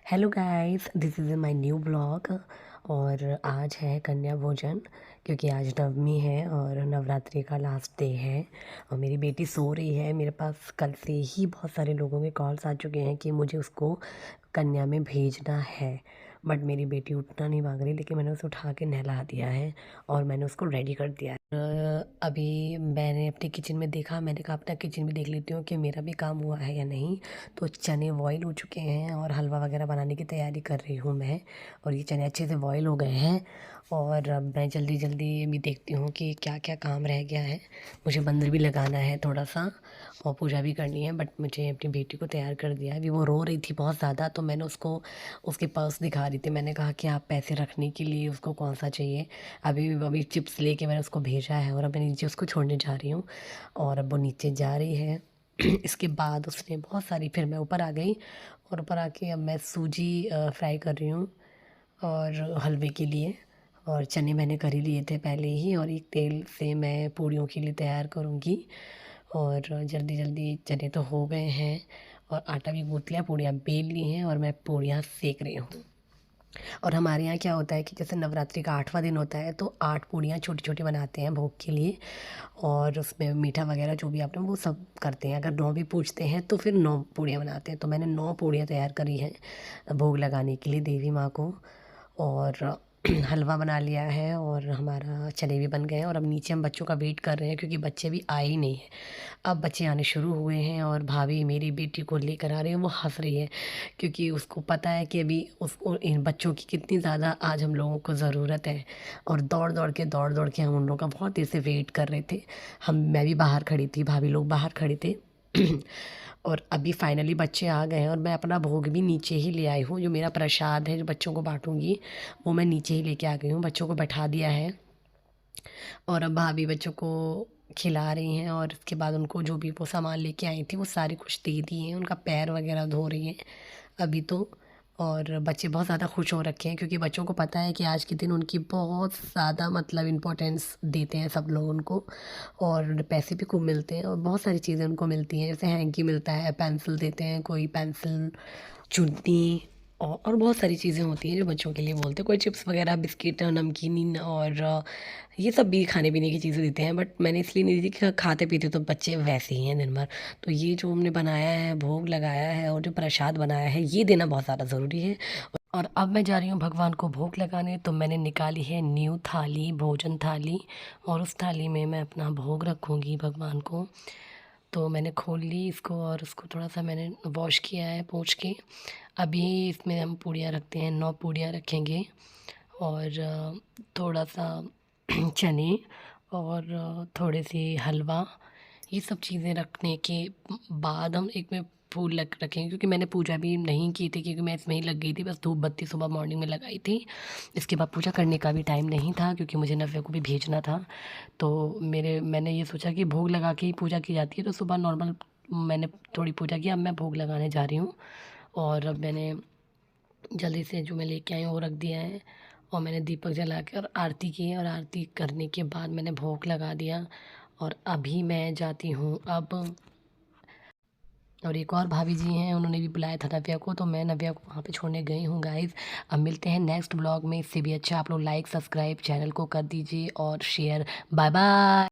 Hello guys, this is my new blog. और आज है कन्या भोजन, क्योंकि आज नवमी है और नवरात्रि का लास्ट डे है। और मेरी बेटी सो रही है। मेरे पास कल से ही बहुत सारे लोगों के कॉल्स आ चुके हैं कि मुझे उसको कन्या में भेजना है, बट मेरी बेटी उठना नहीं मांग रही। लेकिन मैंने उसे उठा के नहला दिया है और मैंने उसको रेडी कर दिया है। अभी मैंने अपने किचन में देखा, मैंने कहा अपना किचन भी देख लेती हूँ कि मेरा भी काम हुआ है या नहीं। तो चने बॉयल हो चुके हैं और हलवा वगैरह बनाने की तैयारी कर रही हूँ मैं। और ये चने अच्छे से बॉयल हो गए हैं और अब मैं जल्दी जल्दी भी देखती हूँ कि क्या क्या काम रह गया है। मुझे मंदिर भी लगाना है थोड़ा सा और पूजा भी करनी है, बट मुझे अपनी बेटी को तैयार कर दिया। अभी वो रो रही थी बहुत ज़्यादा, तो मैंने उसको उसके पर्स दिखा रही थी। मैंने कहा कि आप पैसे रखने के लिए उसको कौन सा चाहिए। अभी अभी चिप्स लेके मैंने उसको भेजा है और अब मैं नीचे उसको छोड़ने जा रही हूँ और अब वो नीचे जा रही है। इसके बाद उसने बहुत सारी, फिर मैं ऊपर आ गई और ऊपर आके अब मैं सूजी फ्राई कर रही हूँ और हलवे के लिए। और चने मैंने कर ही लिए थे पहले ही, और एक तेल से मैं पूड़ियों के लिए तैयार करूँगी। और जल्दी जल्दी चने तो हो गए हैं और आटा भी गूँथ लिया, पूड़ियाँ बेल ली हैं और मैं पूड़ियाँ सेक रही हूँ। और हमारे यहाँ क्या होता है कि जैसे नवरात्रि का 8वां दिन होता है तो 8 पूड़ियाँ छोटी छोटी बनाते हैं भोग के लिए। और उसमें मीठा वगैरह जो भी आपने वो सब करते हैं। अगर 9 भी पूजते हैं तो फिर 9 पूड़ियाँ बनाते हैं। तो मैंने 9 पूड़ियाँ तैयार करी हैं भोग लगाने के लिए देवी माँ को। और हलवा बना लिया है और हमारा चने भी बन गए हैं। और अब नीचे हम बच्चों का वेट कर रहे हैं, क्योंकि बच्चे भी आए ही नहीं हैं। अब बच्चे आने शुरू हुए हैं और भाभी मेरी बेटी को लेकर आ रही है। वो हंस रही है, क्योंकि उसको पता है कि अभी उसको इन बच्चों की कितनी ज़्यादा आज हम लोगों को ज़रूरत है। और दौड़ दौड़ के हम उन लोगों का बहुत देर से वेट कर रहे थे। मैं भी बाहर खड़ी थी, भाभी लोग बाहर खड़े थे। और अभी फाइनली बच्चे आ गए हैं और मैं अपना भोग भी नीचे ही ले आई हूँ। जो मेरा प्रसाद है जो बच्चों को बांटूंगी, वो मैं नीचे ही लेके आ गई हूँ। बच्चों को बैठा दिया है और अब भाभी बच्चों को खिला रही हैं। और उसके बाद उनको जो भी वो सामान लेके आई थी वो सारी कुछ दे दिए हैं। उनका पैर वगैरह धो रही हैं अभी तो। और बच्चे बहुत ज़्यादा खुश हो रखे हैं, क्योंकि बच्चों को पता है कि आज के दिन उनकी बहुत ज़्यादा मतलब इम्पोर्टेंस देते हैं सब लोग उनको। और पैसे भी खूब मिलते हैं और बहुत सारी चीज़ें उनको मिलती हैं, जैसे हैंकी मिलता है, पेंसिल देते हैं, कोई पेंसिल, चुन्नी और बहुत सारी चीज़ें होती हैं जो बच्चों के लिए बोलते हैं। कोई चिप्स वगैरह, बिस्किट, नमकीन और ये सब भी खाने पीने की चीज़ें देते हैं। बट मैंने इसलिए नहीं दी कि खाते पीते तो बच्चे वैसे ही हैं दिन भर। तो ये जो हमने बनाया है, भोग लगाया है और जो प्रसाद बनाया है, ये देना बहुत ज़्यादा ज़रूरी है। और अब मैं जा रही हूँ भगवान को भोग लगाने। तो मैंने निकाली है न्यू थाली, भोजन थाली, और उस थाली में मैं अपना भोग रखूँगी भगवान को। तो मैंने खोल ली इसको और उसको थोड़ा सा मैंने वॉश किया है पोंछ के। अभी इसमें हम पूड़ियाँ रखते हैं, 9 पूड़ियाँ रखेंगे। और थोड़ा सा चने और थोड़े से हलवा, ये सब चीज़ें रखने के बाद हम एक में फूल रखेंगे। क्योंकि मैंने पूजा भी नहीं की थी, क्योंकि मैं इसमें ही लग गई थी, बस धूप बत्ती सुबह मॉर्निंग में लगाई थी। इसके बाद पूजा करने का भी टाइम नहीं था, क्योंकि मुझे नव्या को भी भेजना था। तो मैंने ये सोचा कि भोग लगा के ही पूजा की जाती है, तो सुबह नॉर्मल मैंने थोड़ी पूजा की। अब मैं भोग लगाने जा रही हूँ और अब मैंने जल्दी से जो मैं लेके आई हूँ वो रख दिया है। और मैंने दीपक जला के और आरती की है, और आरती करने के बाद मैंने भोग लगा दिया। और अभी मैं जाती हूँ अब। और एक और भाभी जी हैं, उन्होंने भी बुलाया था नव्या को, तो मैं नव्या को वहाँ पे छोड़ने गई हूँ गाइज़। अब मिलते हैं नेक्स्ट ब्लॉग में। इससे भी अच्छा आप लोग लाइक सब्सक्राइब चैनल को कर दीजिए और शेयर। Bye bye.